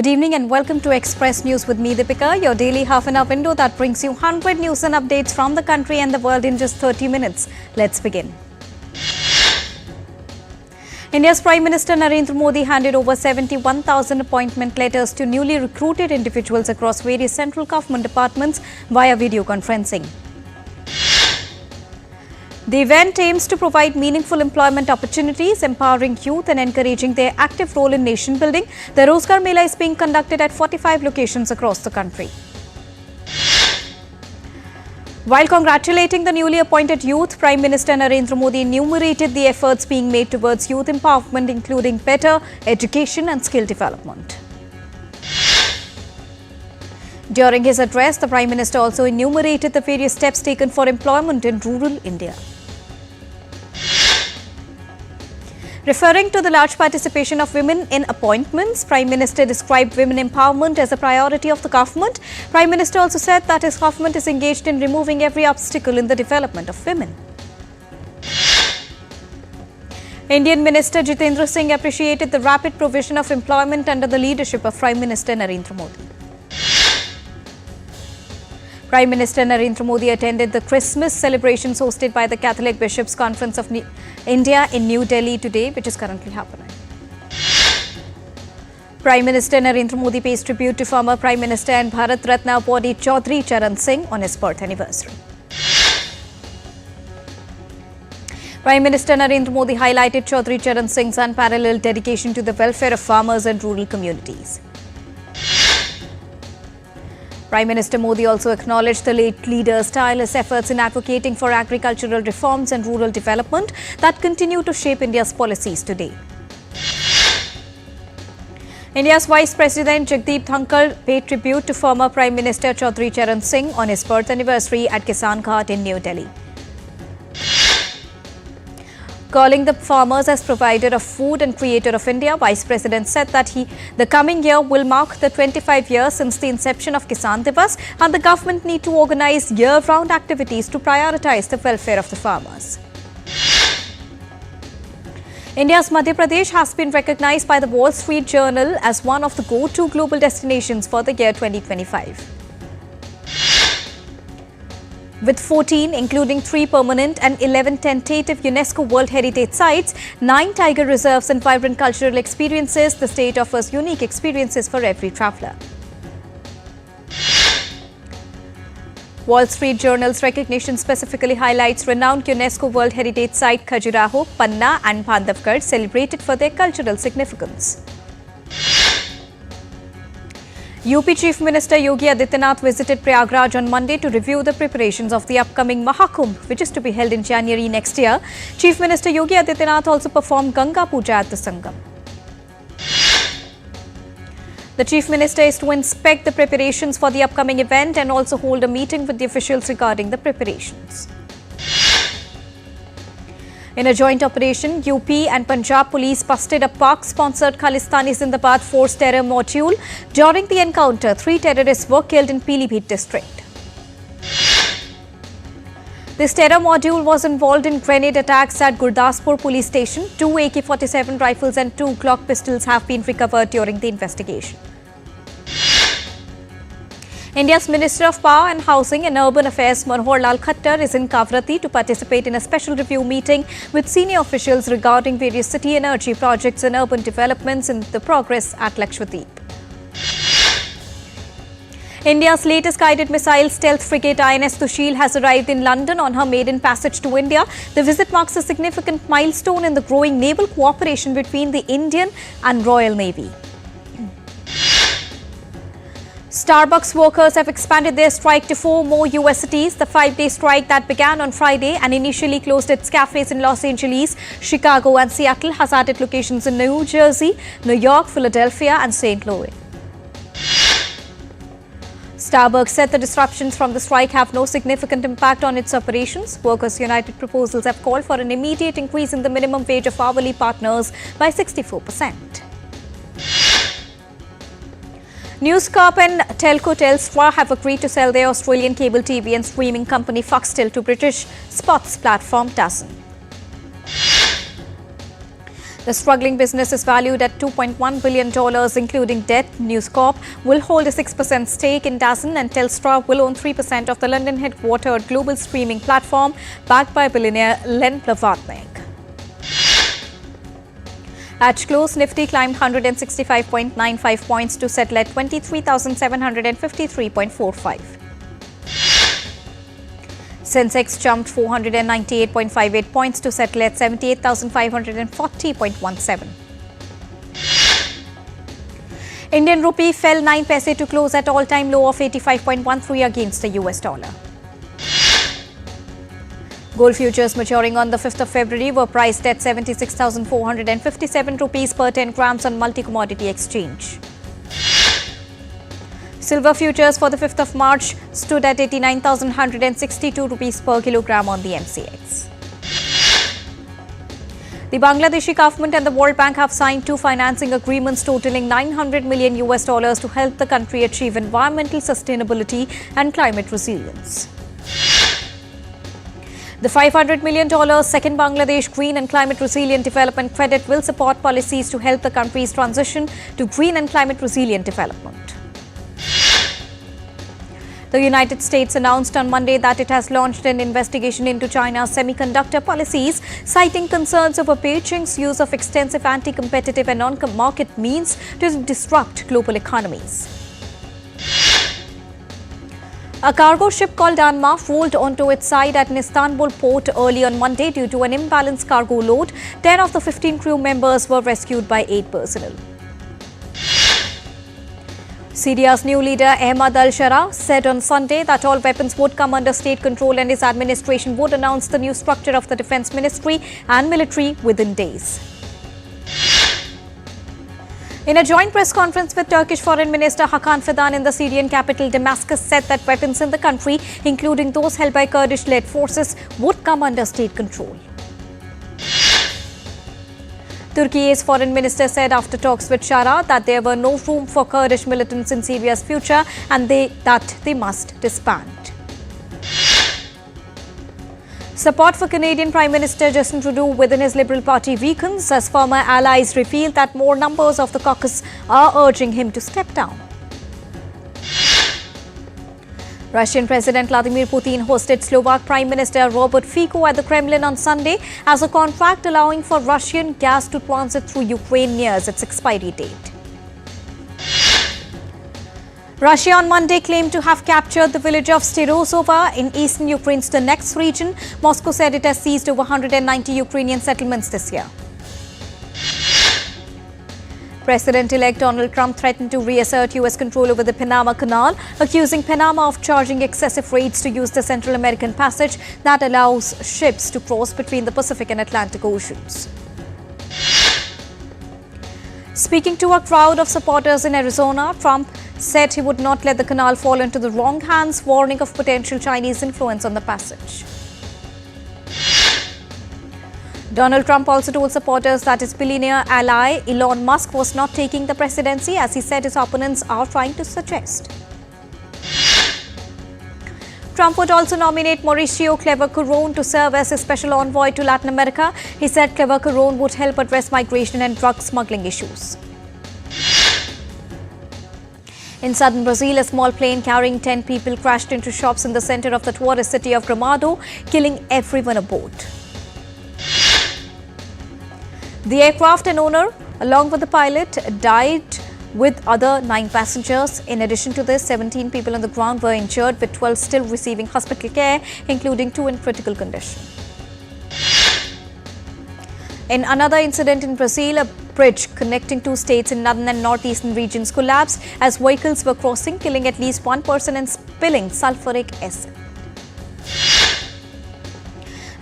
Good evening and welcome to Express News with me, Deepika, your daily half-an-hour window that brings you 100 news and updates from the country and the world in just 30 minutes. Let's begin. India's Prime Minister Narendra Modi handed over 71,000 appointment letters to newly recruited individuals across various central government departments via video conferencing. The event aims to provide meaningful employment opportunities, empowering youth and encouraging their active role in nation building. The Rozgar Mela is being conducted at 45 locations across the country. While congratulating the newly appointed youth, Prime Minister Narendra Modi enumerated the efforts being made towards youth empowerment, including better education and skill development. During his address, the Prime Minister also enumerated the various steps taken for employment in rural India. Referring to the large participation of women in appointments, Prime Minister described women empowerment as a priority of the government. Prime Minister also said that his government is engaged in removing every obstacle in the development of women. Indian Minister Jitendra Singh appreciated the rapid provision of employment under the leadership of Prime Minister Narendra Modi. Prime Minister Narendra Modi attended the Christmas celebrations hosted by the Catholic Bishops' Conference of India in New Delhi today, which is currently happening. Prime Minister Narendra Modi pays tribute to former Prime Minister and Bharat Ratna awardee Chaudhry Charan Singh on his birth anniversary. Prime Minister Narendra Modi highlighted Chaudhry Charan Singh's unparalleled dedication to the welfare of farmers and rural communities. Prime Minister Modi also acknowledged the late leader's tireless efforts in advocating for agricultural reforms and rural development that continue to shape India's policies today. India's Vice President Jagdeep Dhankar paid tribute to former Prime Minister Chaudhry Charan Singh on his birth anniversary at Kisan Ghat in New Delhi. Calling the farmers as provider of food and creator of India, Vice President said that the coming year will mark the 25 years since the inception of Kisan Divas, and the government need to organize year-round activities to prioritize the welfare of the farmers. India's Madhya Pradesh has been recognized by the Wall Street Journal as one of the go-to global destinations for the year 2025. With 14, including 3 permanent and 11 tentative UNESCO World Heritage Sites, 9 tiger reserves and vibrant cultural experiences, the state offers unique experiences for every traveller. Wall Street Journal's recognition specifically highlights renowned UNESCO World Heritage Site Khajuraho, Panna and Bandhavgarh, celebrated for their cultural significance. UP Chief Minister Yogi Adityanath visited Prayagraj on Monday to review the preparations of the upcoming Mahakumbh, which is to be held in January next year. Chief Minister Yogi Adityanath also performed Ganga Puja at the Sangam. The Chief Minister is to inspect the preparations for the upcoming event and also hold a meeting with the officials regarding the preparations. In a joint operation, UP and Punjab police busted a Pak-sponsored Khalistani Zindabad force terror module. During the encounter, 3 terrorists were killed in Pilibhit district. This terror module was involved in grenade attacks at Gurdaspur police station. 2 AK-47 rifles and 2 Glock pistols have been recovered during the investigation. India's Minister of Power and Housing and Urban Affairs Manohar Lal Khattar is in Kavrati to participate in a special review meeting with senior officials regarding various city energy projects and urban developments in the progress at Lakshadweep. India's latest guided missile stealth frigate INS Tushil has arrived in London on her maiden passage to India. The visit marks a significant milestone in the growing naval cooperation between the Indian and Royal Navy. Starbucks workers have expanded their strike to 4 more US cities. The 5-day strike that began on Friday and initially closed its cafes in Los Angeles, Chicago and Seattle has added locations in New Jersey, New York, Philadelphia and St. Louis. Starbucks said the disruptions from the strike have no significant impact on its operations. Workers' United proposals have called for an immediate increase in the minimum wage of hourly partners by 64%. News Corp and Telco Telstra have agreed to sell their Australian cable TV and streaming company Foxtel to British sports platform DAZN. The struggling business is valued at $2.1 billion, including debt. News Corp will hold a 6% stake in DAZN, and Telstra will own 3% of the London-headquartered global streaming platform backed by billionaire Len Blavatnik. At close, Nifty climbed 165.95 points to settle at 23,753.45. Sensex jumped 498.58 points to settle at 78,540.17. Indian rupee fell 9 paise to close at all-time low of 85.13 against the US dollar. Gold futures maturing on the 5th of February were priced at 76,457 rupees per 10 grams on multi-commodity exchange. Silver futures for the 5th of March stood at 89,162 rupees per kilogram on the MCX. The Bangladeshi government and the World Bank have signed 2 financing agreements totaling $900 million to help the country achieve environmental sustainability and climate resilience. The $500 million second Bangladesh Green and Climate Resilient Development Credit will support policies to help the country's transition to green and climate resilient development. The United States announced on Monday that it has launched an investigation into China's semiconductor policies, citing concerns over Beijing's use of extensive anti-competitive and non-market means to disrupt global economies. A cargo ship called Anma rolled onto its side at an Istanbul port early on Monday due to an imbalanced cargo load. 10 of the 15 crew members were rescued by aid personnel. Syria's new leader Ahmad al-Shara said on Sunday that all weapons would come under state control and his administration would announce the new structure of the defense ministry and military within days. In a joint press conference with Turkish Foreign Minister Hakan Fidan in the Syrian capital, Damascus said that weapons in the country, including those held by Kurdish-led forces, would come under state control. Turkey's foreign minister said after talks with Shara that there were no room for Kurdish militants in Syria's future and that they must disband. Support for Canadian Prime Minister Justin Trudeau within his Liberal Party weakens as former allies reveal that more members of the caucus are urging him to step down. Russian President Vladimir Putin hosted Slovak Prime Minister Robert Fico at the Kremlin on Sunday as a contract allowing for Russian gas to transit through Ukraine nears its expiry date. Russia on Monday claimed to have captured the village of Sterozova in eastern Ukraine's Donetsk region. Moscow said it has seized over 190 Ukrainian settlements this year. President-elect Donald Trump threatened to reassert U.S. control over the Panama Canal, accusing Panama of charging excessive rates to use the Central American Passage that allows ships to cross between the Pacific and Atlantic Oceans. Speaking to a crowd of supporters in Arizona, Trump said he would not let the canal fall into the wrong hands, warning of potential Chinese influence on the passage. Donald Trump also told supporters that his billionaire ally Elon Musk was not taking the presidency, as he said his opponents are trying to suggest. Trump would also nominate Mauricio Clever-Carone to serve as his special envoy to Latin America. He said Clever-Carone would help address migration and drug smuggling issues. In southern Brazil, a small plane carrying 10 people crashed into shops in the center of the tourist city of Gramado, killing everyone aboard. The aircraft and owner, along with the pilot, died with other 9 passengers. In addition to this, 17 people on the ground were injured, with 12 still receiving hospital care, including 2 in critical condition. In another incident in Brazil, a bridge connecting 2 states in northern and northeastern regions collapsed as vehicles were crossing, killing at least 1 person and spilling sulfuric acid.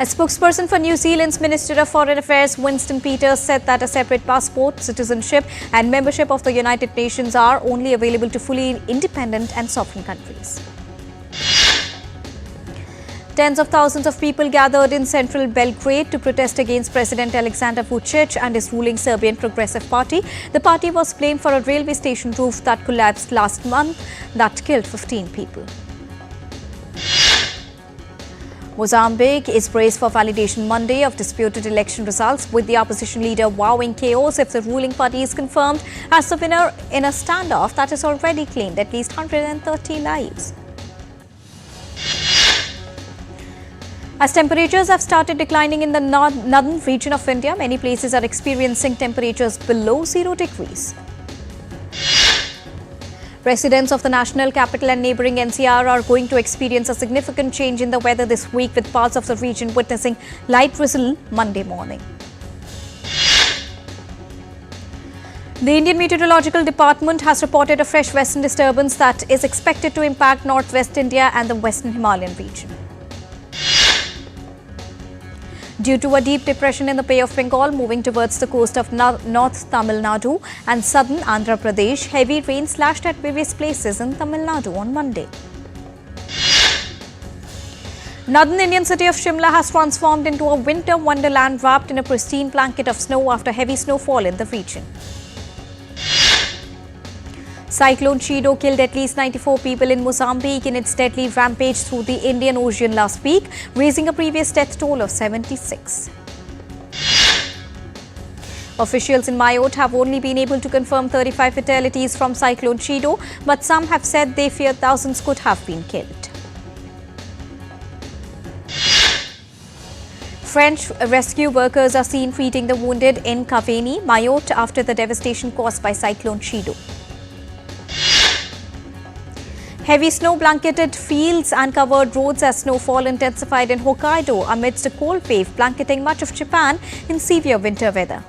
A spokesperson for New Zealand's Minister of Foreign Affairs, Winston Peters, said that a separate passport, citizenship and membership of the United Nations are only available to fully independent and sovereign countries. Tens of thousands of people gathered in central Belgrade to protest against President Aleksandar Vučić and his ruling Serbian Progressive Party. The party was blamed for a railway station roof that collapsed last month that killed 15 people. Mozambique is braced for validation Monday of disputed election results, with the opposition leader vowing chaos if the ruling party is confirmed as the winner in a standoff that has already claimed at least 130 lives. As temperatures have started declining in the northern region of India, many places are experiencing temperatures below 0 degrees. Residents of the national capital and neighbouring NCR are going to experience a significant change in the weather this week, with parts of the region witnessing light drizzle Monday morning. The Indian Meteorological Department has reported a fresh western disturbance that is expected to impact northwest India and the western Himalayan region. Due to a deep depression in the Bay of Bengal moving towards the coast of North Tamil Nadu and southern Andhra Pradesh, heavy rain slashed at various places in Tamil Nadu on Monday. Northern Indian city of Shimla has transformed into a winter wonderland wrapped in a pristine blanket of snow after heavy snowfall in the region. Cyclone Chido killed at least 94 people in Mozambique in its deadly rampage through the Indian Ocean last week, raising a previous death toll of 76. Officials in Mayotte have only been able to confirm 35 fatalities from Cyclone Chido, but some have said they fear thousands could have been killed. French rescue workers are seen treating the wounded in Cavani, Mayotte, after the devastation caused by Cyclone Chido. Heavy snow-blanketed fields and covered roads as snowfall intensified in Hokkaido amidst a cold wave blanketing much of Japan in severe winter weather.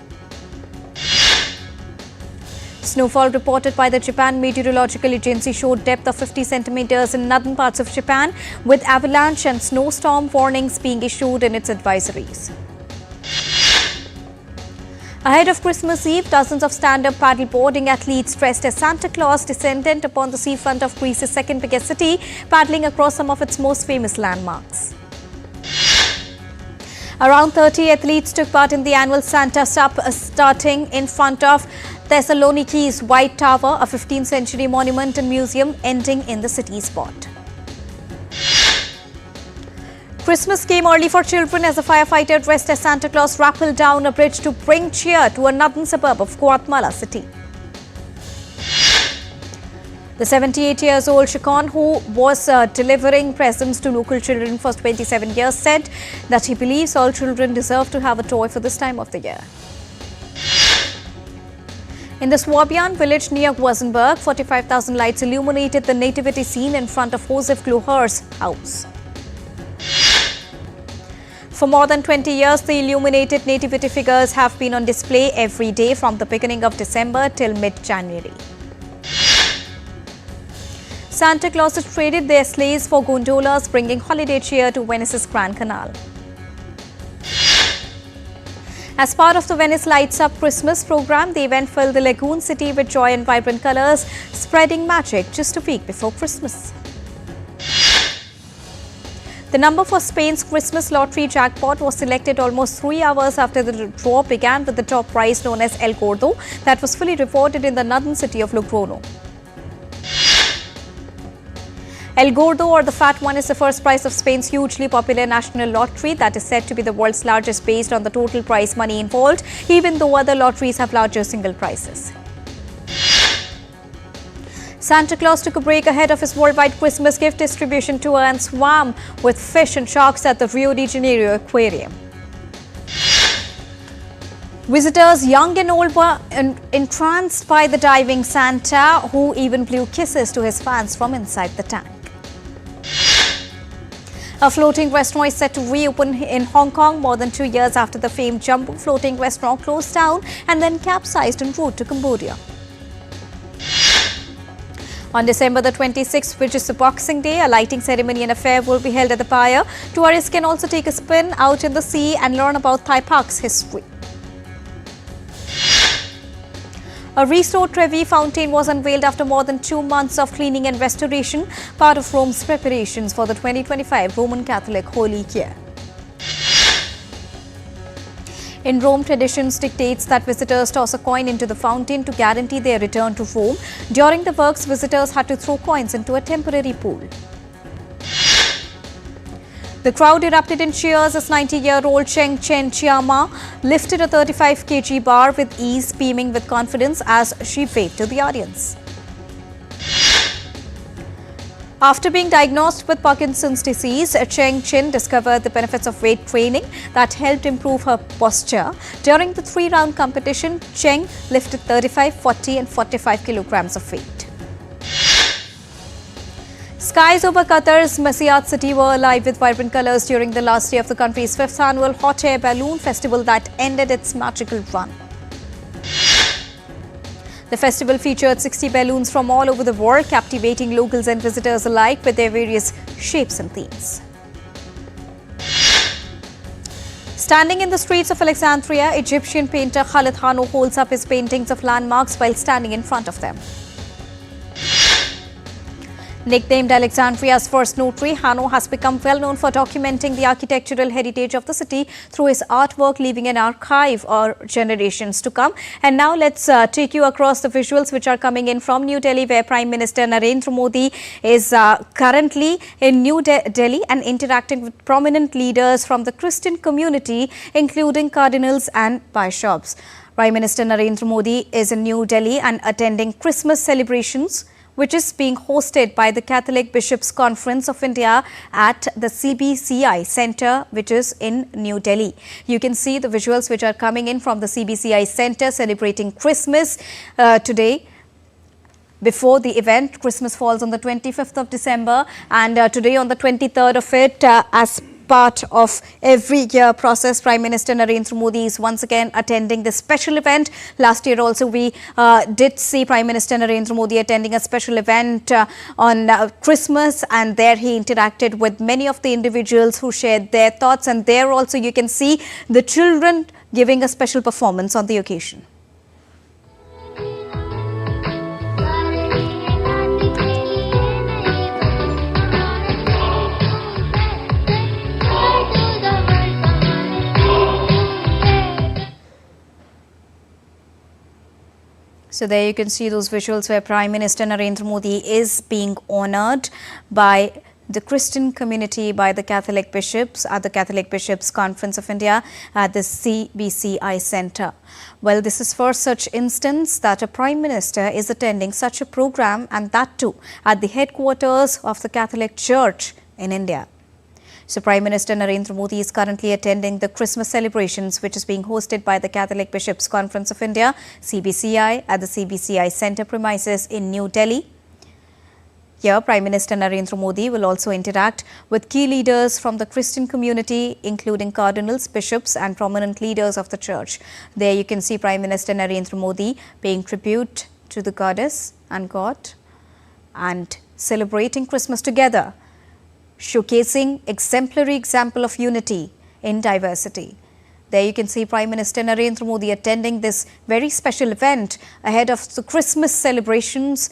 Snowfall reported by the Japan Meteorological Agency showed depth of 50 centimeters in northern parts of Japan, with avalanche and snowstorm warnings being issued in its advisories. Ahead of Christmas Eve, dozens of stand-up paddleboarding athletes dressed as Santa Claus descended upon the seafront of Greece's second biggest city, paddling across some of its most famous landmarks. Around 30 athletes took part in the annual Santa Sup, starting in front of Thessaloniki's White Tower, a 15th century monument and museum, ending in the city spot. Christmas came early for children as a firefighter dressed as Santa Claus rappelled down a bridge to bring cheer to a northern suburb of Guatemala City. The 78-year-old Chacon, who was delivering presents to local children for 27 years, said that he believes all children deserve to have a toy for this time of the year. In the Swabian village near Guazenberg, 45,000 lights illuminated the nativity scene in front of Josef Kluher's house. For more than 20 years, the illuminated nativity figures have been on display every day from the beginning of December till mid-January. Santa Claus has traded their sleighs for gondolas, bringing holiday cheer to Venice's Grand Canal. As part of the Venice Lights Up Christmas program, the event filled the lagoon city with joy and vibrant colors, spreading magic just a week before Christmas. The number for Spain's Christmas lottery jackpot was selected almost 3 hours after the draw began, with the top prize known as El Gordo that was fully rewarded in the northern city of Logroño. El Gordo, or the Fat One, is the first prize of Spain's hugely popular national lottery that is said to be the world's largest based on the total prize money involved, even though other lotteries have larger single prizes. Santa Claus took a break ahead of his worldwide Christmas gift distribution tour and swam with fish and sharks at the Rio de Janeiro Aquarium. Visitors, young and old, were entranced by the diving Santa, who even blew kisses to his fans from inside the tank. A floating restaurant is set to reopen in Hong Kong more than 2 years after the famed Jumbo floating restaurant closed down and then capsized en route to Cambodia. On December the 26th, which is the Boxing Day, a lighting ceremony and a fair will be held at the pier. Tourists can also take a spin out in the sea and learn about Thai Park's history. A restored Trevi fountain was unveiled after more than 2 months of cleaning and restoration, part of Rome's preparations for the 2025 Roman Catholic Holy Year. In Rome, traditions dictates that visitors toss a coin into the fountain to guarantee their return to Rome. During the works, visitors had to throw coins into a temporary pool. The crowd erupted in cheers as 90-year-old Cheng Chen Chiama lifted a 35 kg bar with ease, beaming with confidence as she waved to the audience. After being diagnosed with Parkinson's disease, Cheng Chen discovered the benefits of weight training that helped improve her posture. During the 3-round competition, Cheng lifted 35, 40 and 45 kilograms of weight. Skies over Qatar's Masiyat city were alive with vibrant colours during the last day of the country's 5th annual Hot Air Balloon Festival that ended its magical run. The festival featured 60 balloons from all over the world, captivating locals and visitors alike with their various shapes and themes. Standing in the streets of Alexandria, Egyptian painter Khalid Hano holds up his paintings of landmarks while standing in front of them. Nicknamed Alexandria's first notary, Hano has become well known for documenting the architectural heritage of the city through his artwork, leaving an archive for generations to come. And now let's take you across the visuals which are coming in from New Delhi, where Prime Minister Narendra Modi is currently in New Delhi and interacting with prominent leaders from the Christian community, including cardinals and bishops. Prime Minister Narendra Modi is in New Delhi and attending Christmas celebrations, which is being hosted by the Catholic Bishops' Conference of India at the CBCI Centre, which is in New Delhi. You can see the visuals which are coming in from the CBCI Centre celebrating Christmas today. Before the event, Christmas falls on the 25th of December, and today on the 23rd of it, as part of every year process, Prime Minister Narendra Modi is once again attending this special event. Last year also we did see Prime Minister Narendra Modi attending a special event on Christmas, and there he interacted with many of the individuals who shared their thoughts, and there also you can see the children giving a special performance on the occasion. So there you can see those visuals where Prime Minister Narendra Modi is being honoured by the Christian community, by the Catholic bishops at the Catholic Bishops' Conference of India at the CBCI Centre. Well, this is for such instance that a Prime Minister is attending such a program, and that too at the headquarters of the Catholic Church in India. So Prime Minister Narendra Modi is currently attending the Christmas celebrations, which is being hosted by the Catholic Bishops' Conference of India, CBCI, at the CBCI Centre premises in New Delhi. Here, Prime Minister Narendra Modi will also interact with key leaders from the Christian community, including cardinals, bishops and prominent leaders of the church. There you can see Prime Minister Narendra Modi paying tribute to the goddess and God and celebrating Christmas together, showcasing exemplary example of unity in diversity. There you can see Prime Minister Narendra Modi attending this very special event ahead of the Christmas celebrations.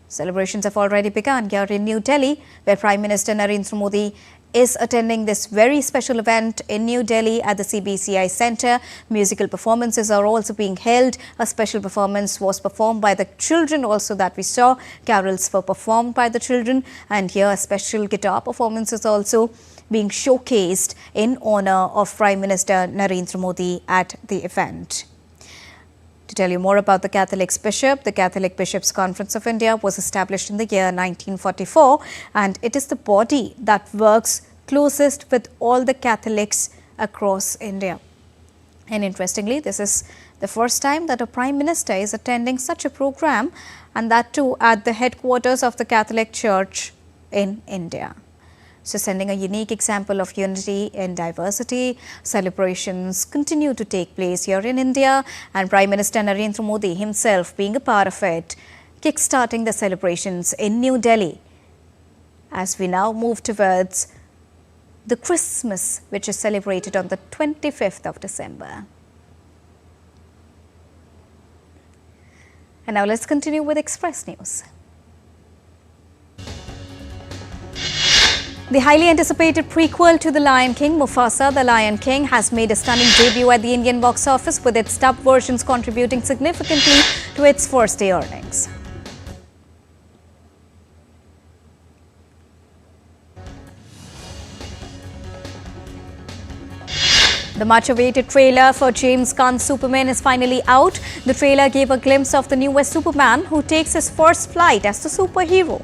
Celebrations have already begun here in New Delhi, where Prime Minister Narendra Modi is attending this very special event in New Delhi at the CBCI Centre. Musical performances are also being held. A special performance was performed by the children also that we saw. Carols were performed by the children, and here a special guitar performance is also being showcased in honour of Prime Minister Narendra Modi at the event. To tell you more about the Catholic Bishops' Conference of India was established in the year 1944, and it is the body that works closest with all the Catholics across India. And interestingly, this is the first time that a Prime Minister is attending such a program, and that too at the headquarters of the Catholic Church in India. So sending a unique example of unity in diversity. Celebrations continue to take place here in India, and Prime Minister Narendra Modi himself being a part of it, kick-starting the celebrations in New Delhi. As we now move towards the Christmas, which is celebrated on the 25th of December. And now let's continue with Express News. The highly anticipated prequel to The Lion King, Mufasa: The Lion King, has made a stunning debut at the Indian box office, with its dub versions contributing significantly to its first-day earnings. The much-awaited trailer for James Gunn's Superman is finally out. The trailer gave a glimpse of the newest Superman, who takes his first flight as the superhero.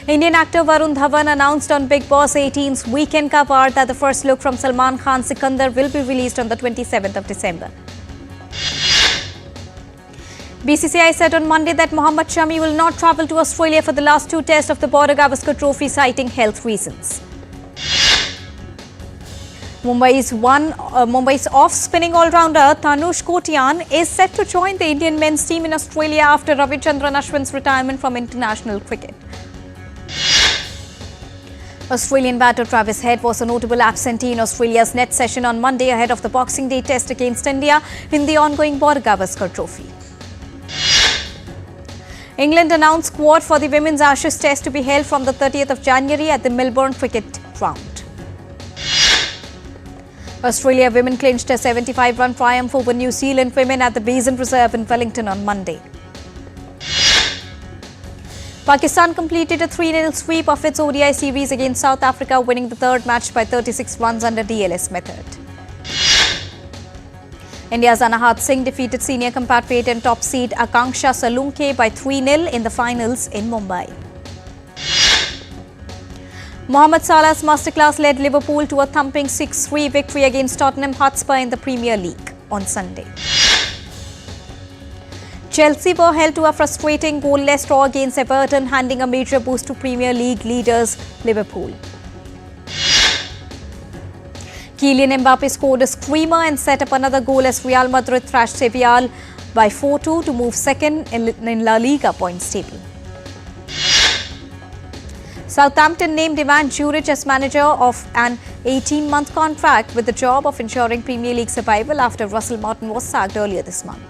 Indian actor Varun Dhawan announced on Bigg Boss 18's Weekend Cover that the first look from Salman Khan's Sikandar will be released on the 27th of December. BCCI said on Monday that Mohammad Shami will not travel to Australia for the last two tests of the Doordarshan Trophy, citing health reasons. Mumbai's off-spinning all-rounder Tanush Kotian is set to join the Indian men's team in Australia after Ravichandran Ashwin's retirement from international cricket. Australian batter Travis Head was a notable absentee in Australia's net session on Monday ahead of the Boxing Day test against India in the ongoing Doordarshan Trophy. England announced squad for the Women's Ashes Test to be held from the 30th of January at the Melbourne Cricket Ground. Australia women clinched a 75-run triumph over New Zealand women at the Basin Reserve in Wellington on Monday. Pakistan completed a 3-0 sweep of its ODI series against South Africa, winning the third match by 36 runs under DLS method. India's Anahat Singh defeated senior compatriot and top seed Akanksha Salunke by 3-0 in the finals in Mumbai. Mohamed Salah's masterclass led Liverpool to a thumping 6-3 victory against Tottenham Hotspur in the Premier League on Sunday. Chelsea were held to a frustrating goalless draw against Everton, handing a major boost to Premier League leaders Liverpool. Kylian Mbappe scored a screamer and set up another goal as Real Madrid thrashed Sevilla by 4-2 to move second in La Liga points table. Southampton named Ivan Juric as manager of an 18-month contract with the job of ensuring Premier League survival after Russell Martin was sacked earlier this month.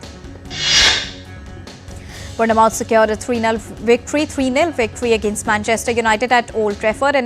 Bournemouth secured a 3-0 victory against Manchester United at Old Trafford.